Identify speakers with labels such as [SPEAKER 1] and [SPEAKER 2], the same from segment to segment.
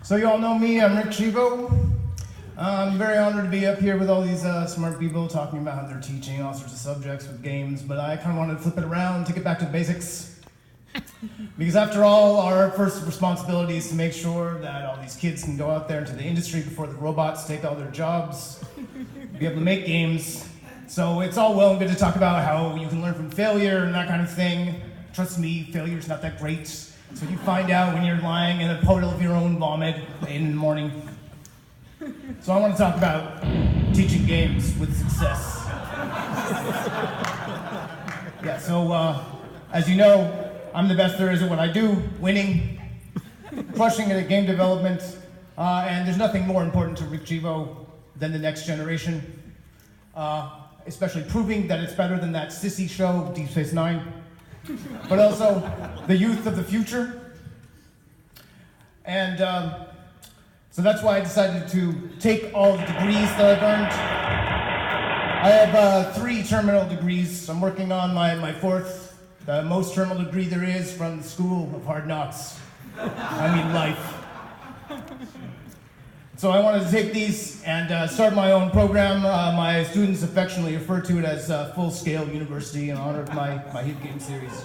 [SPEAKER 1] So you all know me, I'm Ric Chivo. I'm very honored to be up here with all these smart people talking about how they're teaching all sorts of subjects with games, but I kind of wanted to flip it around, take it back to the basics. Because after all, our first responsibility is to make sure that all these kids can go out there into the industry before the robots take all their jobs, be able to make games. So it's all well and good to talk about how you can learn from failure and that kind of thing. Trust me, failure's not that great. So you find out when you're lying in a puddle of your own vomit in the morning. So I want to talk about teaching games with success. Yeah, so as you know, I'm the best there is at what I do, winning, crushing it at game development, and there's nothing more important to Ric Chivo than the next generation, especially proving that it's better than that sissy show, Deep Space Nine, but also the youth of the future. And so that's why I decided to take all the degrees that I've earned. I have 3 terminal degrees. I'm working on my 4th, the most terminal degree there is from the School of Hard Knocks. I mean life. So I wanted to take these and start my own program. My students affectionately refer to it as Full-Scale University in honor of my hit game series.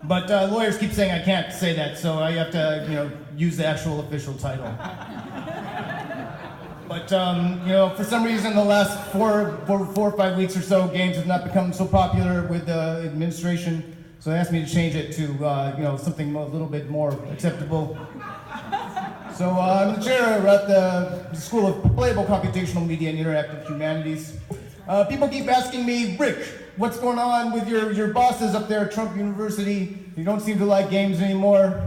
[SPEAKER 1] But lawyers keep saying I can't say that, so I have to, use the actual official title. But for some reason, the last 4 or 5 weeks or so, games have not become so popular with the administration. So they asked me to change it to something a little bit more acceptable. So I'm the chair at the School of Playable Computational Media and Interactive Humanities. People keep asking me, Rick, what's going on with your bosses up there at Trump University? You don't seem to like games anymore.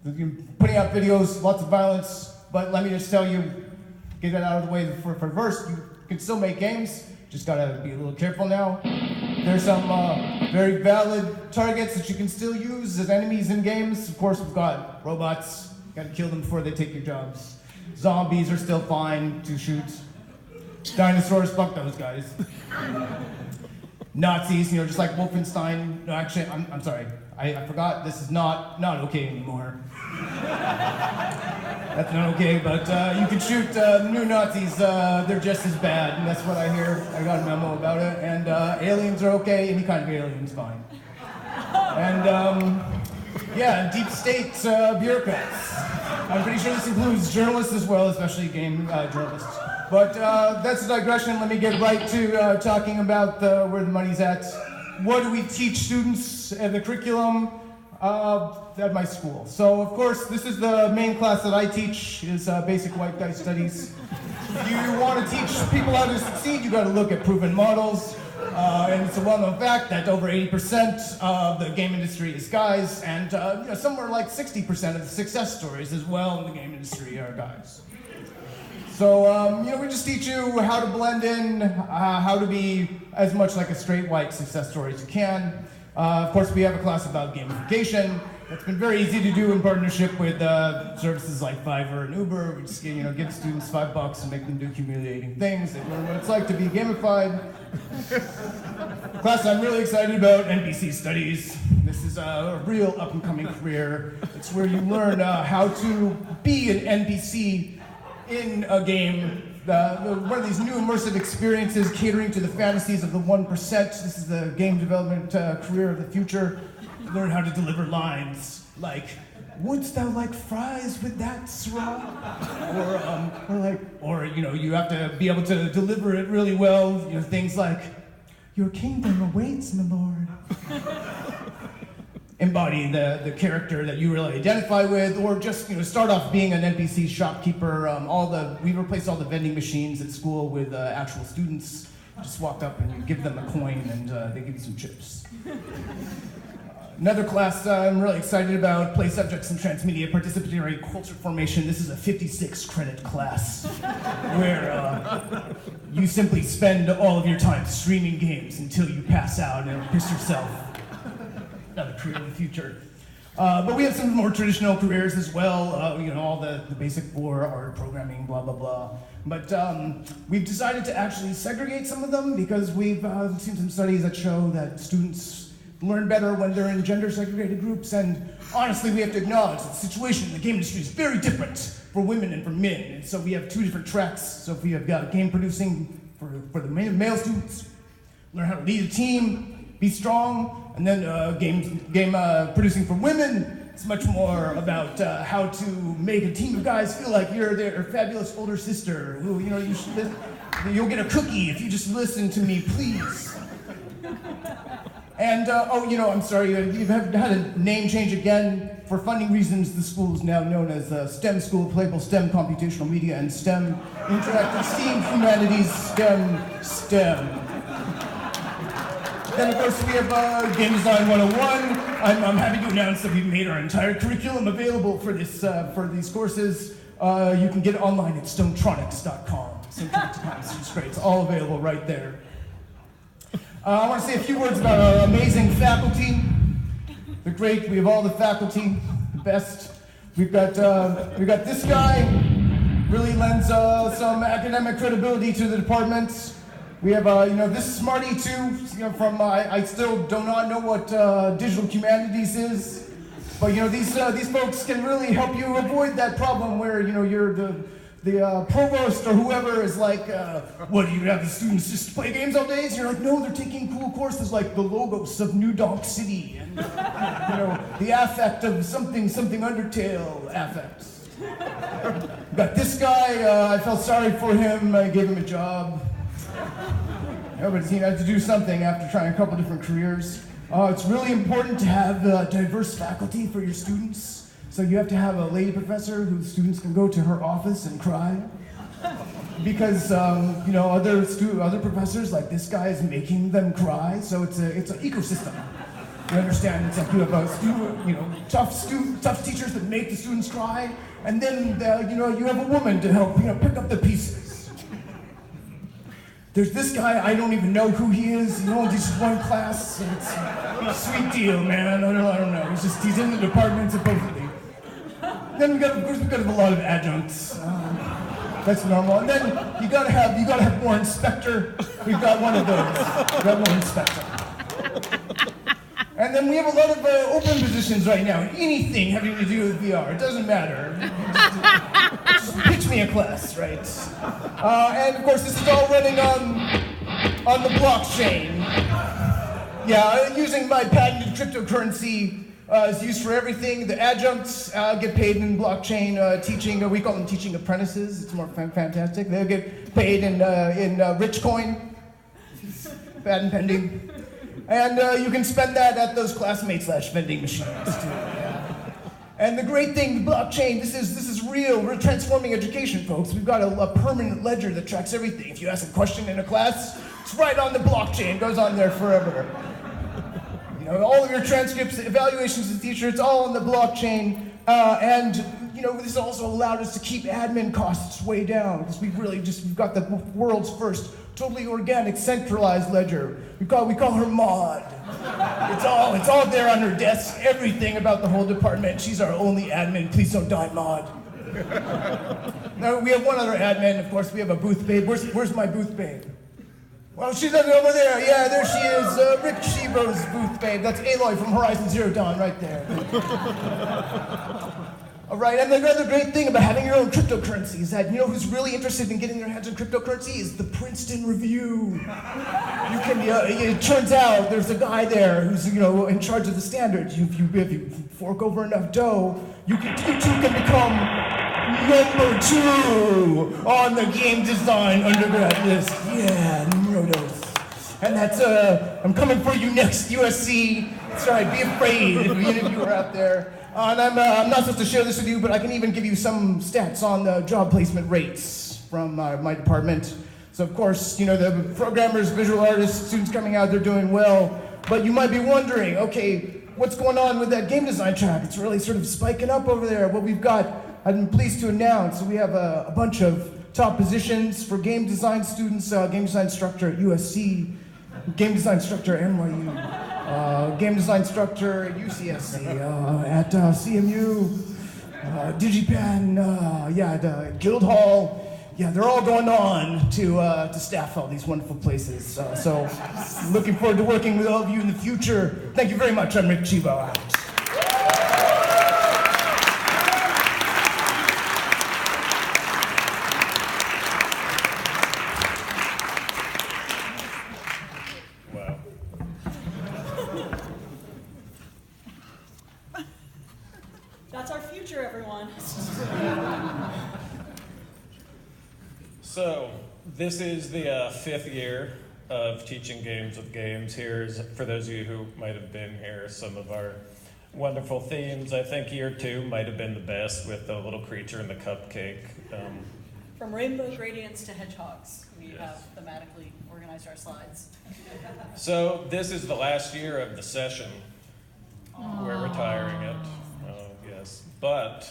[SPEAKER 1] You're putting out videos, lots of violence, but let me just tell you, get that out of the way for first. You can still make games, just gotta be a little careful now. There's some very valid targets that you can still use as enemies in games. Of course, we've got robots. Gotta kill them before they take your jobs. Zombies are still fine to shoot. Dinosaurs, fuck those guys. Nazis, just like Wolfenstein. No, actually, I'm sorry. I forgot, this is not okay anymore. That's not okay, but you can shoot new Nazis, they're just as bad, and that's what I hear. I got a memo about it, and aliens are okay, any kind of alien's fine. And deep state bureaucrats. I'm pretty sure this includes journalists as well, especially game journalists. But that's a digression. Let me get right to talking about where the money's at. What do we teach students in the curriculum at my school? So, of course, this is the main class that I teach, is Basic White Guy Studies. If you want to teach people how to succeed, you got to look at proven models. And it's a well-known fact that over 80% of the game industry is guys, and somewhere like 60% of the success stories as well in the game industry are guys. So, we just teach you how to blend in, how to be as much like a straight white success story as you can. Of course, we have a class about gamification. It's been very easy to do in partnership with services like Fiverr and Uber. We just give students $5 and make them do humiliating things. They learn what it's like to be gamified. Class I'm really excited about, NPC studies. This is a real up-and-coming career. It's where you learn how to be an NPC in a game. One of these new immersive experiences catering to the fantasies of the 1%. This is the game development career of the future. Learn how to deliver lines like, "Wouldst thou like fries with that, Sirrah?" Or you have to be able to deliver it really well. Things like, "Your kingdom awaits, my lord." Embody the character that you really identify with, or just start off being an NPC shopkeeper. We replaced all the vending machines at school with actual students. You just walk up and you give them a coin, and they give you some chips. Another class I'm really excited about, play subjects and transmedia participatory culture formation. This is a 56 credit class where you simply spend all of your time streaming games until you pass out and piss yourself. Another career in the future. But we have some more traditional careers as well, all the basic for art, programming, blah, blah, blah. But we've decided to actually segregate some of them because we've seen some studies that show that students learn better when they're in gender-segregated groups, and honestly, we have to acknowledge that the situation in the game industry is very different for women and for men, and so we have two different tracks. So if we have got game producing for the male students, learn how to lead a team, be strong, and then game producing for women, it's much more about how to make a team of guys feel like you're their fabulous older sister who, you'll get a cookie if you just listen to me, please. And, I'm sorry, you've had a name change again. For funding reasons, the school is now known as STEM School of Playable STEM Computational Media and STEM Interactive STEAM Humanities STEM. Then, of course, we have Game Design 101. I'm happy to announce that we've made our entire curriculum available for these courses. You can get it online at stonetronics.com. It's great. It's all available right there. I want to say a few words about our amazing faculty. They're great. We have all the faculty, the best. We've got this guy, really lends some academic credibility to the department. We have, this Smarty too, from, I still do not know what digital humanities is, but these folks can really help you avoid that problem where, you're the provost or whoever is like, what, do you have the students just play games all day? And you're like, no, they're taking cool courses like the Logos of New Donk City and, the affect of something Undertale affects. Got this guy, I felt sorry for him, I gave him a job. But he had to do something after trying a couple different careers. It's really important to have diverse faculty for your students. So you have to have a lady professor whose students can go to her office and cry. Because other professors like this guy is making them cry. So it's an ecosystem. You understand? It's like you have tough teachers that make the students cry, and then you have a woman to help pick up the pieces. There's this guy, I don't even know who he is. He only teaches one class, and it's a sweet deal, man. I don't know. He's in the department supposedly. Then we've got a lot of adjuncts. That's normal. And then you gotta have more inspector. We've got one of those. We've got more inspector. And then we have a lot of open positions right now. Anything having to do with VR, it doesn't matter. Just pitch me a class, right? And of course, this is all running on the blockchain. Yeah, using my patented cryptocurrency is used for everything. The adjuncts get paid in blockchain teaching. We call them teaching apprentices. It's more fantastic. They'll get paid in Rich Coin, patent pending. And you can spend that at those classmate/vending machines too. And the great thing, the blockchain, this is real. We're transforming education, folks. We've got a permanent ledger that tracks everything. If you ask a question in a class, it's right on the blockchain. It goes on there forever. All of your transcripts, evaluations as a teacher, it's all on the blockchain. This also allowed us to keep admin costs way down because we've got the world's first totally organic, centralized ledger. We call her Maud. It's all there on her desk. Everything about the whole department. She's our only admin. Please don't die, Maud. Now we have one other admin. Of course, we have a booth babe. Where's my booth babe? Well, she's over there. Yeah, there she is. Ric Chivo's booth babe. That's Aloy from Horizon Zero Dawn, right there. All right, and the other great thing about having your own cryptocurrency is that who's really interested in getting their hands on cryptocurrency is the Princeton Review. It turns out there's a guy there who's in charge of the standards. If you fork over enough dough, you too can become #2 on the game design undergrad list. Yeah, Nodos. And that's I'm coming for you next, USC. That's right, be afraid if any of you are out there. And I'm not supposed to share this with you, but I can even give you some stats on the job placement rates from my department. So of course, the programmers, visual artists, students coming out, they're doing well. But you might be wondering, okay, what's going on with that game design track? It's really sort of spiking up over there. Well, I'm pleased to announce, we have a bunch of top positions for game design students, game design instructor at USC, game design instructor at NYU. Game design instructor at UCSC, at CMU, DigiPen, at Guildhall, yeah, they're all going on to staff all these wonderful places. So looking forward to working with all of you in the future. Thank you very much. I'm Ric Chivo. Out.
[SPEAKER 2] Wow.
[SPEAKER 3] That's our future, everyone.
[SPEAKER 2] So, this is the fifth year of teaching games with games. Here's, for those of you who might have been here, some of our wonderful themes. I think year 2 might have been the best with the little creature and the cupcake.
[SPEAKER 3] From rainbow gradients to hedgehogs, we have thematically organized our slides.
[SPEAKER 2] So, this is the last year of the session. We're retiring it. Yes. But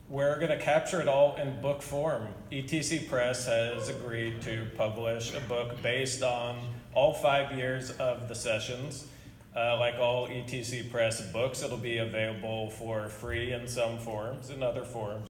[SPEAKER 2] we're going to capture it all in book form. ETC Press has agreed to publish a book based on all 5 years of the sessions. Like all ETC Press books, it'll be available for free in some forms, in other forms